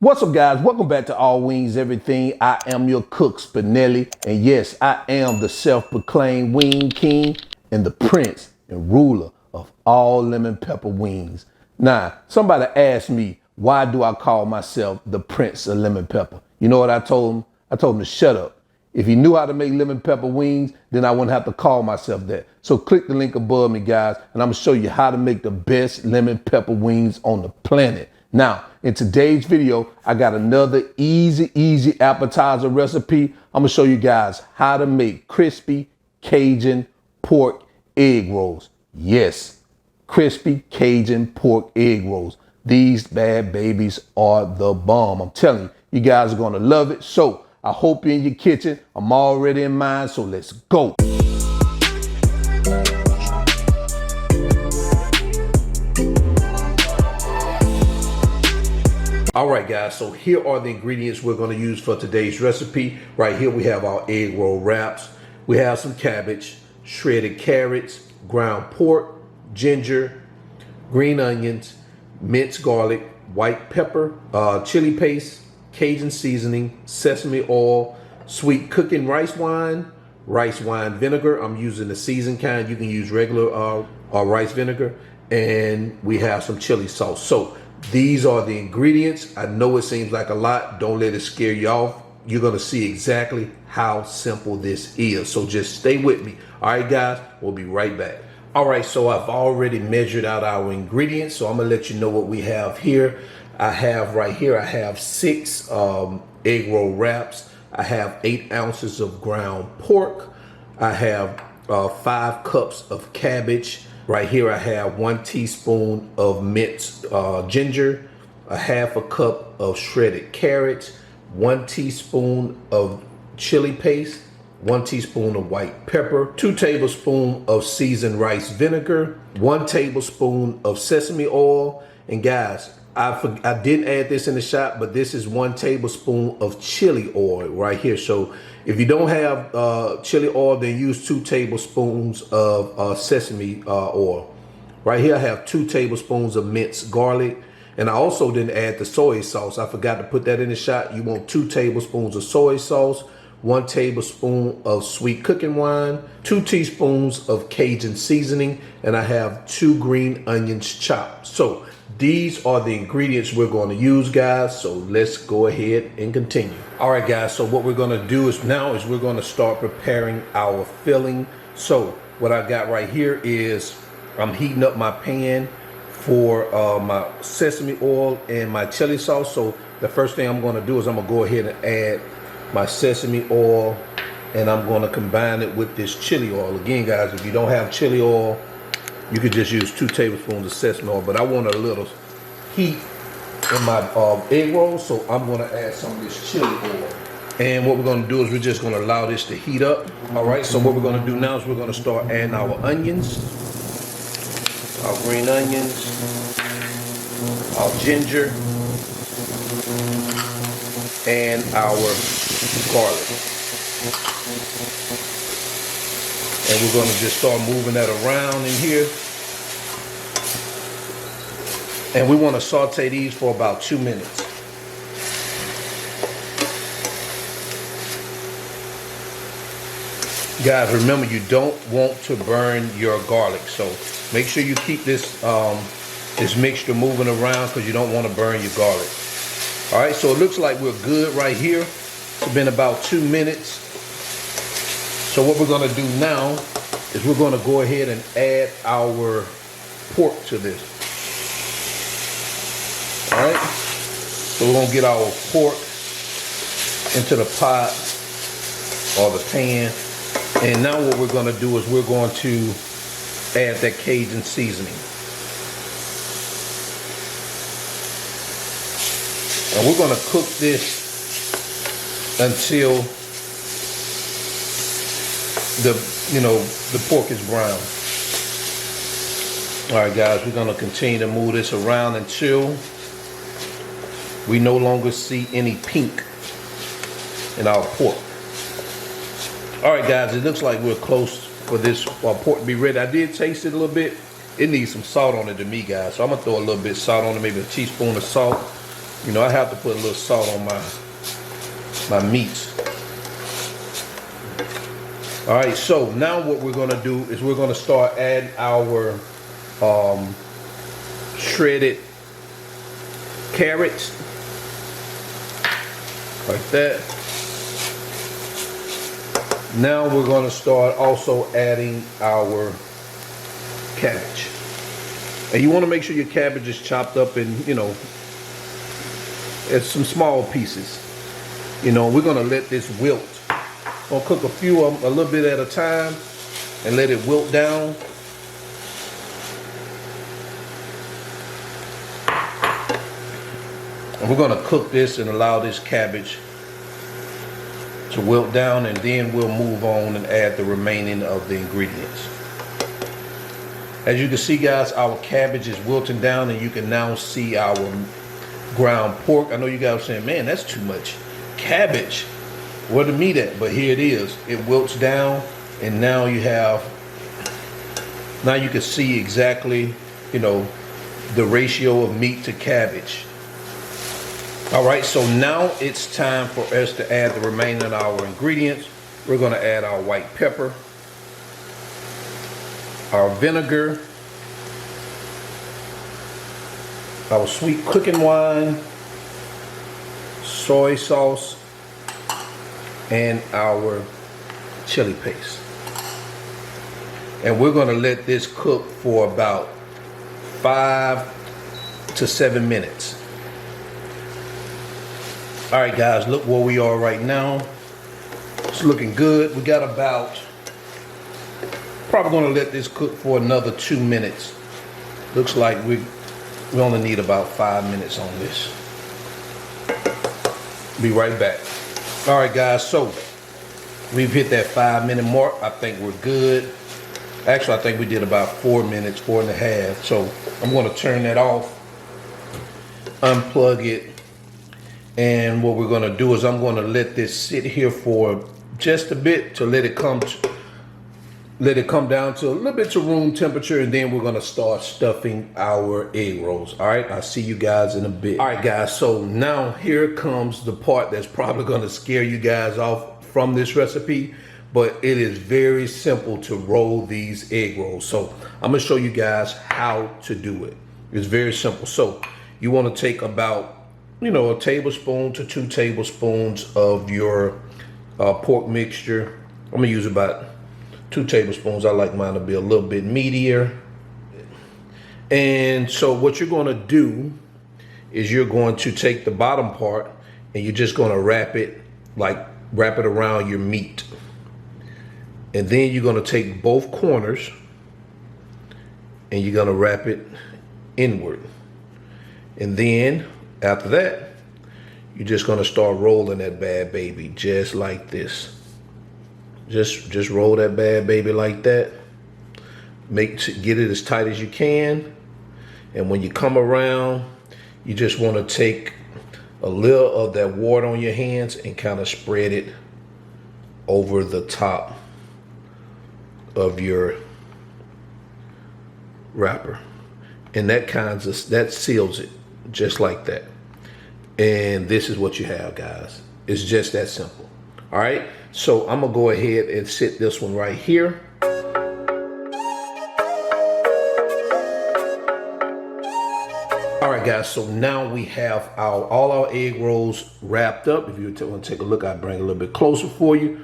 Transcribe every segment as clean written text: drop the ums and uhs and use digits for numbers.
What's up, guys? Welcome back to All Wings Everything. I am your cook, Spinelli, and yes, I am the self-proclaimed wing king and the prince and ruler of all lemon pepper wings. Now, somebody asked me, why do I call myself the prince of lemon pepper? You know what I told him? I told him to shut up. If he knew how to make lemon pepper wings, then I wouldn't have to call myself that. So click the link above me, guys, and I'm gonna show you how to make the best lemon pepper wings on the planet. Now, in today's video, I got another easy appetizer recipe. I'm gonna show you guys how to make crispy Cajun pork egg rolls. Yes, crispy Cajun pork egg rolls. These bad babies are the bomb. I'm telling you, you guys are gonna love it. So I hope you're in your kitchen. I'm already in mine, so let's go. All right, guys, so here are the ingredients we're gonna use for today's recipe. Right here, we have our egg roll wraps. We have some cabbage, shredded carrots, ground pork, ginger, green onions, minced garlic, white pepper, chili paste, Cajun seasoning, sesame oil, sweet cooking rice wine vinegar. I'm using the seasoned kind. You can use regular rice vinegar. And we have some chili sauce. So these are the ingredients. I know it seems like a lot. Don't let it scare you off. You're gonna see exactly how simple this is. So just stay with me. All right, guys, we'll be right back. All right, so I've already measured out our ingredients. So I'm gonna let you know what we have here. I have 6 egg roll wraps. I have 8 ounces of ground pork. I have 5 cups of cabbage. Right here, I have 1 teaspoon of minced ginger, a half a cup of shredded carrots, 1 teaspoon of chili paste, 1 teaspoon of white pepper, 2 tablespoons of seasoned rice vinegar, 1 tablespoon of sesame oil. And guys, I didn't add this in the shop, but this is 1 tablespoon of chili oil right here. So if you don't have chili oil, then use 2 tablespoons of sesame oil. Right here, I have 2 tablespoons of minced garlic. And I also didn't add the soy sauce. I forgot to put that in the shot. You want 2 tablespoons of soy sauce, 1 tablespoon of sweet cooking wine, 2 teaspoons of Cajun seasoning, and I have 2 green onions chopped. So these are the ingredients we're going to use, guys. So let's go ahead and continue. All right, guys. So what we're going to do is we're going to start preparing our filling. So what I got right here is I'm heating up my pan for my sesame oil and my chili sauce. So the first thing I'm going to do is I'm going to go ahead and add my sesame oil, and I'm going to combine it with this chili oil. Again, guys, if you don't have chili oil, you could just use 2 tablespoons of sesame oil, but I want a little heat in my egg roll, so I'm going to add some of this chili oil. And what we're going to do is we're just going to allow this to heat up. All right, so what we're going to do now is we're going to start adding our onions, our green onions, our ginger, and our garlic. And we're going to just start moving that around in here. And we want to saute these for about 2 minutes. Guys, remember, you don't want to burn your garlic. So make sure you keep this mixture moving around, because you don't want to burn your garlic. All right, so it looks like we're good right here. It's been about 2 minutes. So what we're going to do now is we're going to go ahead and add our pork to this. All right, so we're going to get our pork into the pot or the pan. And now what we're going to do is we're going to add that Cajun seasoning. And we're going to cook this until the pork is brown. All right, guys, we're going to continue to move this around until we no longer see any pink in our pork. All right, guys, it looks like we're close for this pork to be ready. I did taste it a little bit. It needs some salt on it to me, guys. So I'm going to throw a little bit of salt on it, maybe a teaspoon of salt. You know, I have to put a little salt on my meats. All right, so now what we're gonna do is we're gonna start adding our shredded carrots, like that. Now we're gonna start also adding our cabbage. And you wanna make sure your cabbage is chopped up in, you know, it's some small pieces. You know, we're gonna let this wilt. We'll cook a few of them a little bit at a time and let it wilt down. And we're gonna cook this and allow this cabbage to wilt down, and then we'll move on and add the remaining of the ingredients. As you can see, guys, our cabbage is wilting down, and you can now see our ground pork. I know you guys are saying, man, that's too much cabbage. Where the meat at? But here it is. It wilts down, and now you have, now you can see exactly, you know, the ratio of meat to cabbage. All right, so now it's time for us to add the remaining of our ingredients. We're gonna add our white pepper, our vinegar, our sweet cooking wine, soy sauce, and our chili paste. And we're gonna let this cook for about 5 to 7 minutes. All right, guys, look where we are right now. It's looking good. We got about, probably gonna let this cook for another 2 minutes. Looks like we only need about 5 minutes on this. Be right back. All right, guys, so we've hit that 5-minute mark. I think we're good. Actually, I think we did about 4 minutes, 4.5. So I'm gonna turn that off, unplug it, and what we're gonna do is I'm gonna let this sit here for just a bit to let it come down to a little bit to room temperature, and then we're gonna start stuffing our egg rolls. All right, I'll see you guys in a bit. All right, guys, so now here comes the part that's probably gonna scare you guys off from this recipe, but it is very simple to roll these egg rolls. So I'm gonna show you guys how to do it. It's very simple. So you wanna take about, you know, a tablespoon to 2 tablespoons of your pork mixture. I'm gonna use about 2 tablespoons. I like mine to be a little bit meatier. And so what you're gonna do is you're going to take the bottom part and you're just gonna wrap it around your meat. And then you're gonna take both corners and you're gonna wrap it inward. And then after that, you're just gonna start rolling that bad baby just like this. Just roll that bad baby like that. Get it as tight as you can. And when you come around, you just want to take a little of that water on your hands and kind of spread it over the top of your wrapper. And that seals it just like that. And this is what you have, guys. It's just that simple. All right, so I'm gonna go ahead and sit this one right here. All right, guys, so now we have all our egg rolls wrapped up. If you want to take a look, I'll bring it a little bit closer for you.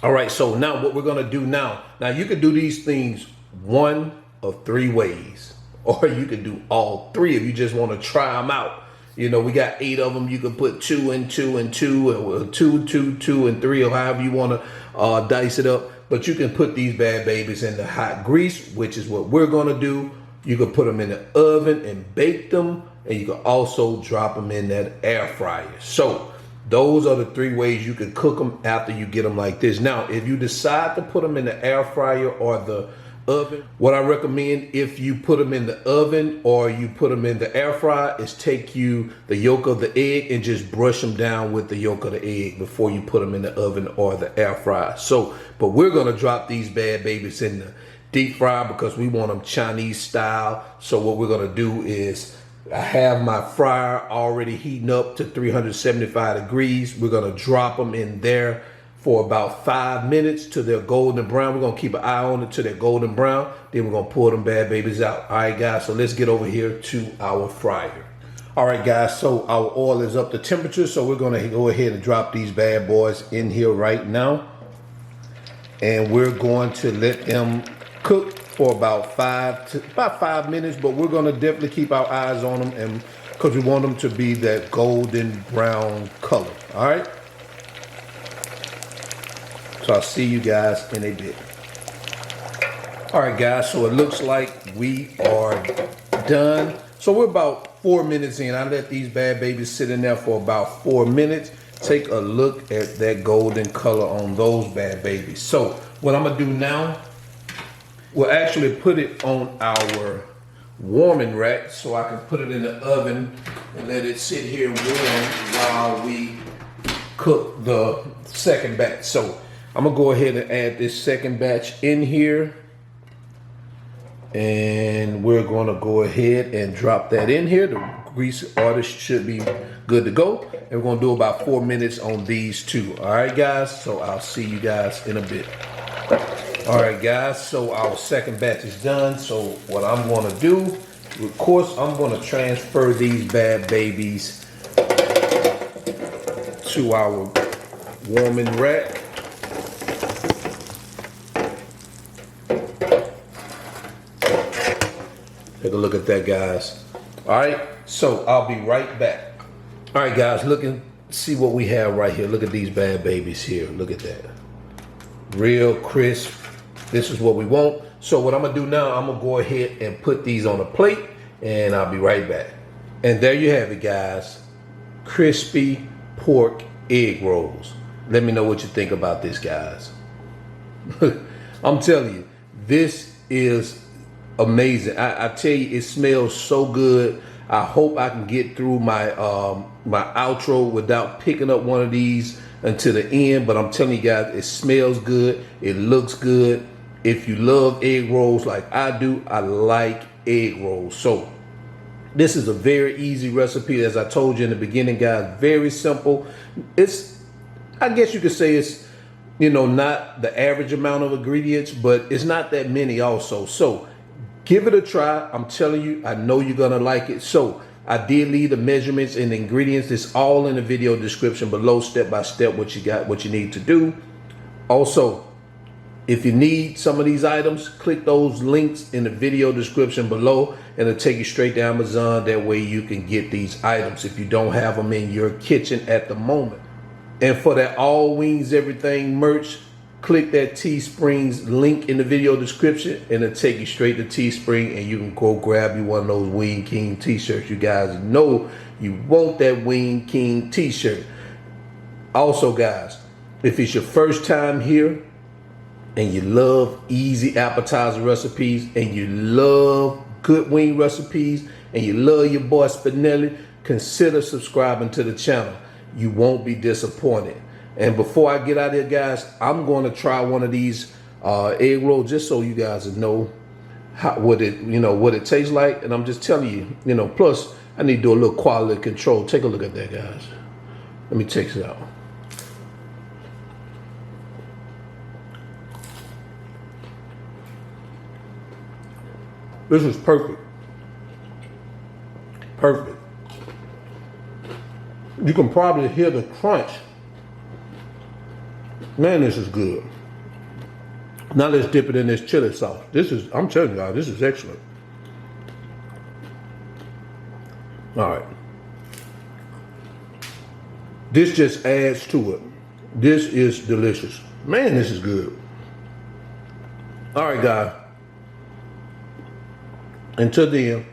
All right, so now what we're gonna do now you can do these things one of 3 ways, or you can do all 3 if you just want to try them out. You know, we got 8 of them. You can put 2 and 2 and 2, or 2, 2, 2 and 3, or however you want to dice it up. But you can put these bad babies in the hot grease, which is what we're going to do. You can put them in the oven and bake them, and you can also drop them in that air fryer. So those are the 3 ways you can cook them after you get them like this. Now, if you decide to put them in the air fryer or the oven, what I recommend, if you put them in the oven or you put them in the air fryer, is take the yolk of the egg and just brush them down with the yolk of the egg before you put them in the oven or the air fryer. So, but we're gonna drop these bad babies in the deep fryer because we want them Chinese style. So what we're gonna do is I have my fryer already heating up to 375 degrees. We're gonna drop them in there for about 5 minutes till they're golden brown. We're gonna keep an eye on it till they're golden brown. Then we're gonna pull them bad babies out. All right, guys, so let's get over here to our fryer. All right, guys, so our oil is up to temperature, so we're gonna go ahead and drop these bad boys in here right now. And we're going to let them cook for about 5 minutes, but we're gonna definitely keep our eyes on them, and because we want them to be that golden brown color. All right. So I'll see you guys in a bit. All right, guys, so it looks like we are done. So we're about 4 minutes in. I let these bad babies sit in there for about 4 minutes. Take a look at that golden color on those bad babies. So what I'm gonna do now, we'll actually put it on our warming rack so I can put it in the oven and let it sit here warm while we cook the second batch. So I'm gonna go ahead and add this second batch in here, and we're gonna go ahead and drop that in here. The grease artist should be good to go, and we're gonna do about 4 minutes on these two. All right, guys, so I'll see you guys in a bit. All right, guys, so our second batch is done. So what I'm gonna do, of course, I'm gonna transfer these bad babies to our warming rack. Take a look at that, guys. All right, so I'll be right back. All right, guys, look and see what we have right here. Look at these bad babies here. Look at that. Real crisp. This is what we want. So what I'm gonna do now, I'm gonna go ahead and put these on a plate, and I'll be right back. And there you have it, guys. Crispy pork egg rolls. Let me know what you think about this, guys. I'm telling you, this is amazing. I tell you, it smells so good. I hope I can get through my my outro without picking up one of these until the end, but I'm telling you guys, it smells good, it looks good. If you love egg rolls like I do, I like egg rolls. So this is a very easy recipe. As I told you in the beginning, guys, very simple. It's, I guess you could say it's, you know, not the average amount of ingredients, but it's not that many also. So give it a try. I'm telling you, I know you're gonna like it. So I did leave the measurements and the ingredients. It's all in the video description below, step by step, what you need to do. Also, if you need some of these items, click those links in the video description below, and it'll take you straight to Amazon. That way you can get these items if you don't have them in your kitchen at the moment. And for that All Wings Everything merch, click that Teespring's link in the video description, and it'll take you straight to Teespring, and you can go grab you one of those Wing King t-shirts. You guys know you want that Wing King t-shirt. Also, guys, if it's your first time here and you love easy appetizer recipes and you love good wing recipes and you love your boy Spinelli, consider subscribing to the channel. You won't be disappointed. And before I get out of here, guys, I'm going to try one of these egg rolls just so you guys know what it tastes like. And I'm just telling you, plus I need to do a little quality control. Take a look at that, guys. Let me take it out. This is perfect. Perfect. You can probably hear the crunch. Man, this is good. Now let's dip it in this chili sauce. I'm telling you guys, this is excellent. All right. This just adds to it. This is delicious. Man, this is good. All right, guys. Until then,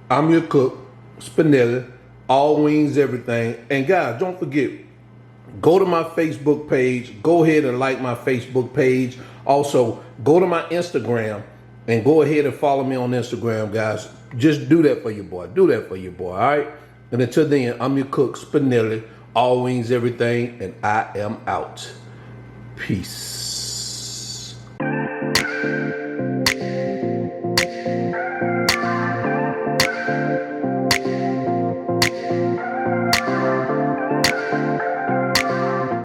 I'm your cook, Spinelli, All Wings Everything. And guys, don't forget, go to my Facebook page. Go ahead and like my Facebook page. Also, go to my Instagram and go ahead and follow me on Instagram, guys. Just do that for your boy. Do that for your boy, all right? And until then, I'm your cook, Spinelli, All Wings Everything, and I am out. Peace.